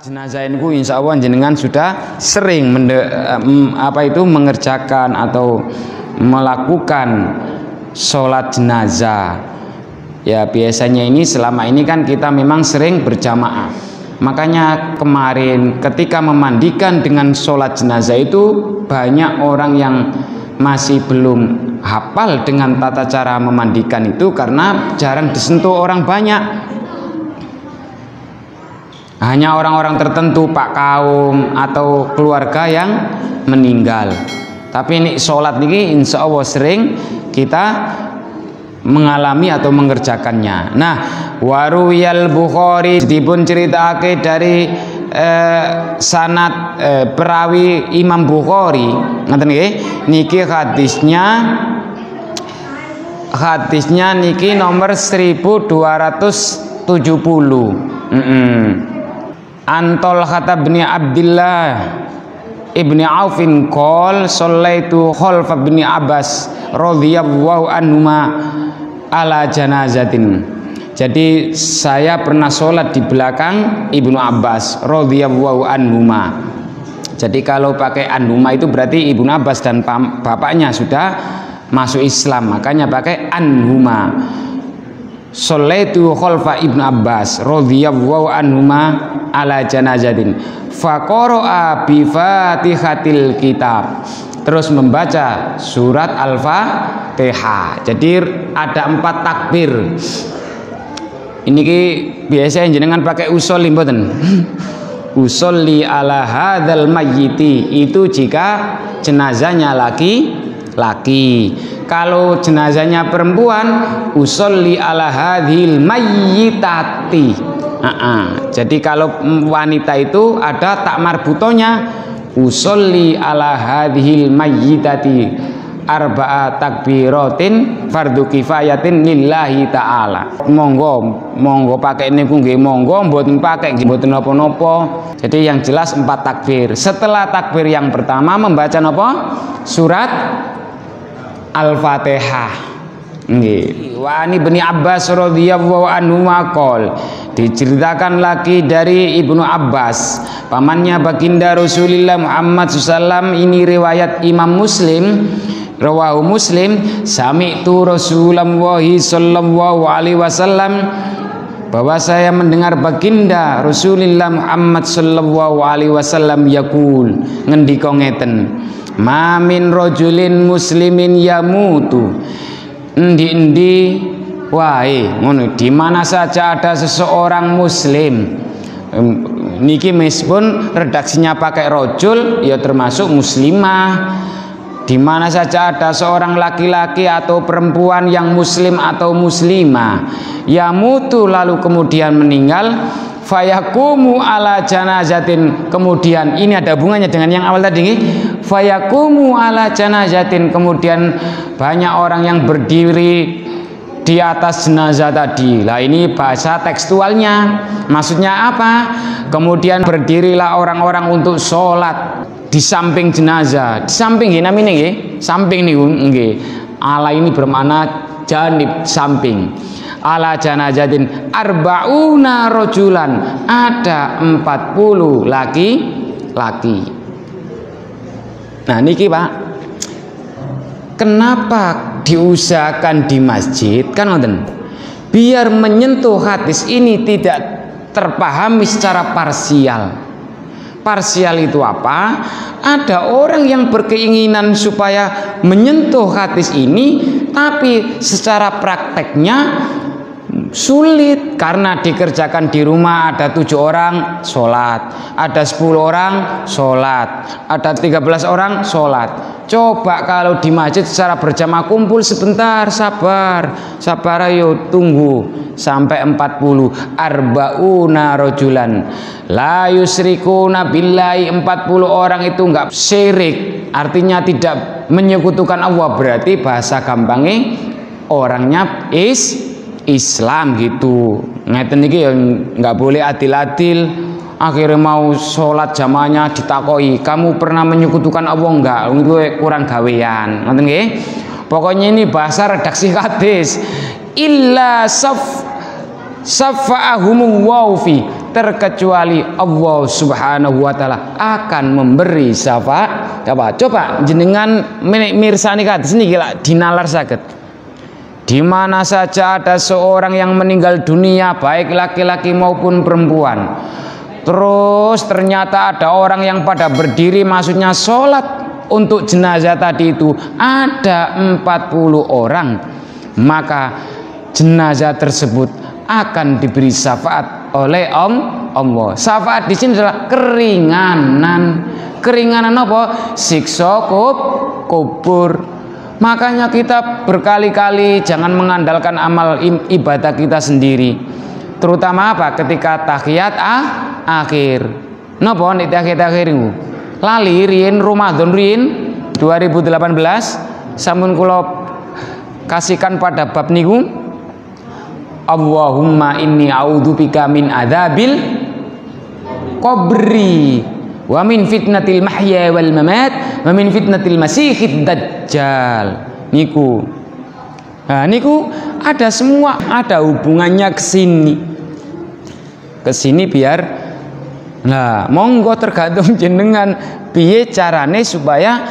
jenazah itu insya Allah jenengan sudah sering mengerjakan atau melakukan sholat jenazah. Ya biasanya ini selama ini kan kita memang sering berjamaah. Makanya kemarin ketika memandikan dengan sholat jenazah itu banyak orang yang masih belum hafal dengan tata cara memandikan itu karena jarang disentuh orang banyak. Hanya orang-orang tertentu, pak kaum atau keluarga yang meninggal. Tapi ini sholat ini insya Allah sering kita mengalami atau mengerjakannya. Nah, waruyal Bukhari dipun ceritake dari sanad perawi Imam Bukhari. Ngaten nggih, niki hadisnya niki nomor 1270. Antol kata bin Abdillah ibni Aufin qol sallaitu khalfa bin Abbas radhiyallahu anhuma ala janazatin. Jadi saya pernah sholat di belakang Ibnu Abbas radhiyallahu anhuma. Jadi kalau pakai anhuma itu berarti Ibnu Abbas dan bapaknya sudah masuk Islam, makanya pakai anhuma. Sholaitu khalfa Ibnu Abbas radhiyallahu anhuma ala janazatin faqara'a bi Fatihatil kitab, terus membaca surat Al-Fatihah. Jadi ada 4 takbir. Ini ki biasa jenengan pakai usolli mboten? Usolli ala hadzal mayyiti itu jika jenazahnya laki-laki. Kalau jenazahnya perempuan, usolli ala hadhil mayyitati. Jadi kalau wanita itu ada tak marbutonya, usolli ala hadhil mayyitati arba'a takbiratin fardhu kifayatin lillahi ta'ala. Monggo pakai niku nggih monggo, mboten pakai nggih mboten napa-napa. Jadi yang jelas 4 takbir. Setelah takbir yang pertama membaca napa? Surat Al-Fatihah. Nggih. Wa ani bin Abbas radhiyallahu anhu maqol. Diceritakan lagi dari Ibnu Abbas, pamannya baginda Rasulullah Muhammad SAW. Ini riwayat Imam Muslim, rawahu Muslim. Sami'tu Rasulullah sallallahu alaihi wasallam, bahwa saya mendengar baginda Rasulullah Muhammad sallallahu alaihi wasallam yaqul, ngendika ngeten, ma min rajulin muslimin yamutu, endi-endi wae ngono, di mana saja ada seseorang muslim. Niki meskipun redaksinya pakai rojul ya termasuk muslimah. Di mana saja ada seorang laki-laki atau perempuan yang muslim atau muslimah, yamutu lalu kemudian meninggal, fayakumu ala janazatin, kemudian ini ada hubungannya dengan yang awal tadi, fayakumu ala janazatin, kemudian banyak orang yang berdiri di atas jenazah tadi. Lah ini bahasa tekstualnya, maksudnya apa? Kemudian berdirilah orang-orang untuk sholat di samping jenazah. Di samping nggih namine nggih, samping niku nggih. Ala ini bermakna janib, samping. Ala janazatin arbauna rojulan, ada 40 laki-laki. Nah niki Pak, kenapa diusahakan di masjid kan ngoten? Biar menyentuh hadis ini tidak terpahami secara parsial. Parsial itu apa? Ada orang yang berkeinginan supaya menyentuh hadis ini, tapi secara prakteknya sulit karena dikerjakan di rumah. Ada 7 orang sholat, ada 10 orang sholat, ada 13 orang sholat. Coba kalau di masjid secara berjamaah kumpul sebentar, sabar ayo tunggu sampai 40 arbauna rojulan la yusrikuna billahi, 40 orang itu enggak syirik, artinya tidak menyekutukan Allah. Berarti bahasa gampangnya orangnya Islam gitu. Ngeten iki ya enggak boleh adil-adil. Akhirnya mau sholat jamaahnya ditakoi, kamu pernah menyekutukan Allah enggak? Itu kurang gawean. Ngoten nggih? Pokoknya ini bahasa redaksi hadis. Illa safa'ahumu waufi, terkecuali Allah Subhanahu wa taala akan memberi syafaat. Coba jenengan mirsani hadis niki lak dinalar saged. Di mana saja ada seorang yang meninggal dunia, baik laki-laki maupun perempuan, terus ternyata ada orang yang pada berdiri, maksudnya sholat untuk jenazah tadi itu ada 40 orang, maka jenazah tersebut akan diberi syafaat oleh Allah. Syafaat di sini adalah keringanan. Keringanan apa? Siksa kubur. Makanya kita berkali-kali jangan mengandalkan amal ibadah kita sendiri. Terutama apa? Ketika tahiyat akhir. Napa nek tahiyat akhir niku? Lali riyen Ramadan riyen 2018 sampun kula kasihkan pada bab niku. Allahumma inni a'udzubika min adzabil qabri wa min fitnatil mahya wal mamat wa min fitnatil masiihid dajjal. Niku. Nah, niku ada semua, ada hubungannya ke sini. Ke sini biar nah, monggo tergantung jenengan piye carane supaya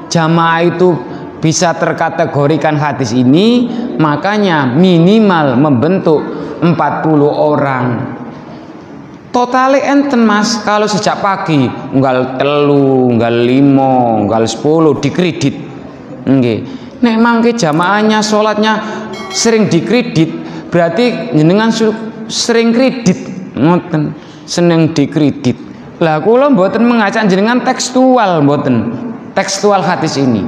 jamaah itu bisa terkategorikan hadis ini. Makanya minimal membentuk 40 orang. Totale enten Mas, kalau sejak pagi unggal 3, unggal 5, unggal 10 dikredit. Nggih. Nek mangke jamaahnya sholatnya sering dikredit, berarti jenengan sering kredit. Ngoten, seneng dikredit. Lah kula mboten mengajak jenengan tekstual, mboten. Tekstual hadis ini.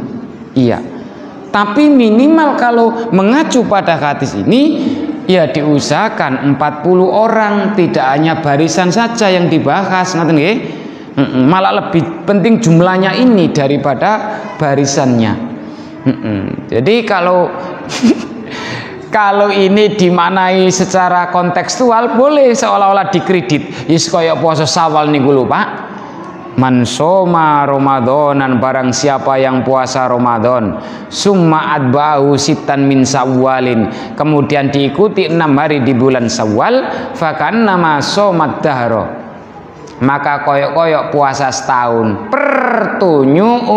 Iya. Tapi minimal kalau mengacu pada hadis ini, ya diusahakan 40 orang, tidak hanya barisan saja yang dibahas, ngoten nggih. Malah lebih penting jumlahnya ini daripada barisannya. Jadi kalau kalau ini dimaknai secara kontekstual boleh seolah-olah dikredit. Is kaya puasa Syawal niku lho, Pak. Man soma Ramadanan, barang siapa yang puasa Ramadan, summa adba'u sitan min Syawalin, kemudian diikuti 6 hari di bulan Syawal, fakannama somat dahro, maka koyok-koyok puasa setahun. Pertunyu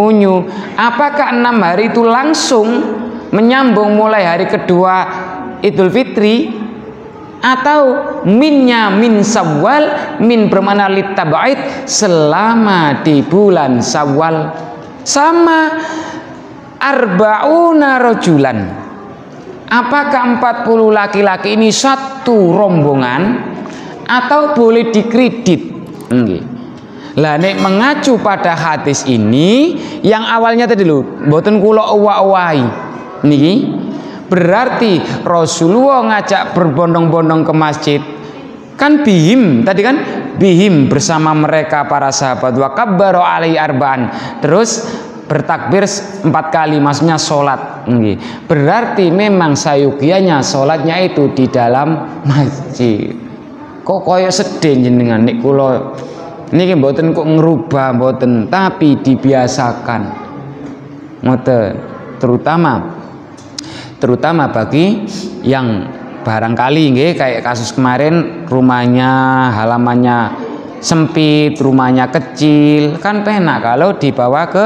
unyu. Apakah 6 hari itu langsung menyambung mulai hari kedua Idul Fitri, atau minnya min Syawal, min bermakna litab'id, selama di bulan Syawal? Sama arba'una rajulan, apakah 40 laki-laki ini satu rombongan atau boleh dikredit? Lah nek mengacu pada hadis ini yang awalnya tadi lho, mboten kula uwah-uwahi niki, berarti Rasulullah ngajak berbondong-bondong ke masjid kan bihim tadi kan, bihim bersama mereka para sahabat, wa kabbaro alai arba'an, terus bertakbir 4 kali, maksudnya sholat. Berarti memang sayugianya sholatnya itu di dalam masjid. Kok koyo sedih jenengan nek kula niki mboten kok ngerubah mboten, tapi dibiasakan. Ngoten. Terutama bagi yang barangkali nggih kayak kasus kemarin, rumahnya halamannya sempit, rumahnya kecil, kan penak kalau dibawa ke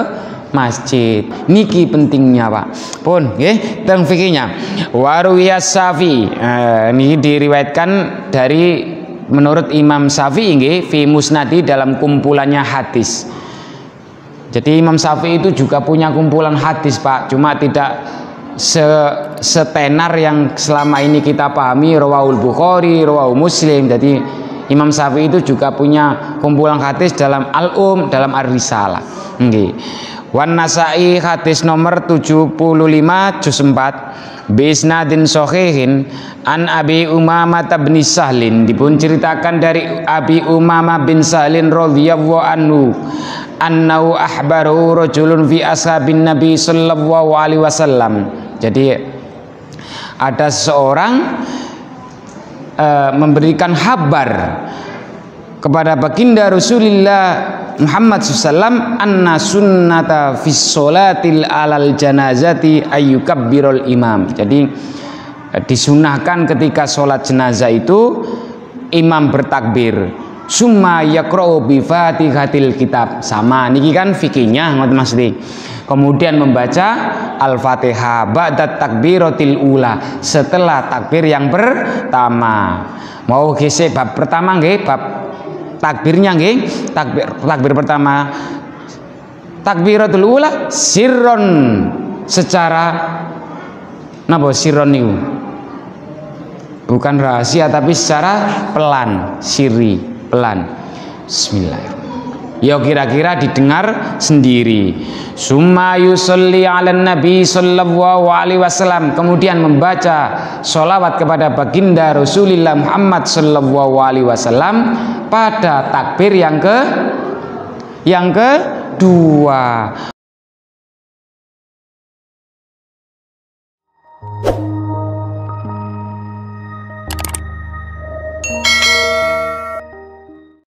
masjid. Niki pentingnya, Pak. Pun nggih teng fikihnya. Waruwiyas Syafi'i. Ini diriwayatkan dari menurut Imam Syafi'i nggih fi musnadi, dalam kumpulannya hadis. Jadi Imam Syafi'i itu juga punya kumpulan hadis, Pak. Cuma tidak setenar yang selama ini kita pahami rawahul Bukhari, rawahul Muslim. Jadi Imam Syafi'i itu juga punya kumpulan hadis dalam Al-Um, dalam Ar-Risalah. Nggih. Wan Nasa'i hadis nomor 75 juz 4 bi isnadin sahihin an Abi Umamah bin Sahlin, dipun ceritakan dari Abi Umamah bin Sahlin radhiyallahu anhu annahu ahbaru rajulun fi ashabin Nabi sallallahu alaihi wasallam. Jadi ada seorang memberikan kabar kepada baginda Rasulullah Muhammad SAW anna sunnata fis sholatil alal janazati ayyukabbirul imam. Jadi disunahkan ketika sholat jenazah itu imam bertakbir, summa yaqra'u bi Fatihatil kitab. Sama niki kan fikihnya ngoten Mas Dik. Kemudian membaca Al-Fatihah ba'da takbiratil ula, setelah takbir yang pertama. Mau gesek bab pertama nggih, bab takbirnya nggih. Takbir pertama takbiratul ula sirron, secara napa sirron niku? Bukan rahasia tapi secara pelan, siri, pelan. Bismillahirrahmanirrahim. Ya kira-kira didengar sendiri. Summa yusolli ala nabi sallallahu alaihi wasallam, kemudian membaca sholawat kepada baginda Rasulullah Muhammad sallallahu alaihi wasallam pada takbir yang kedua.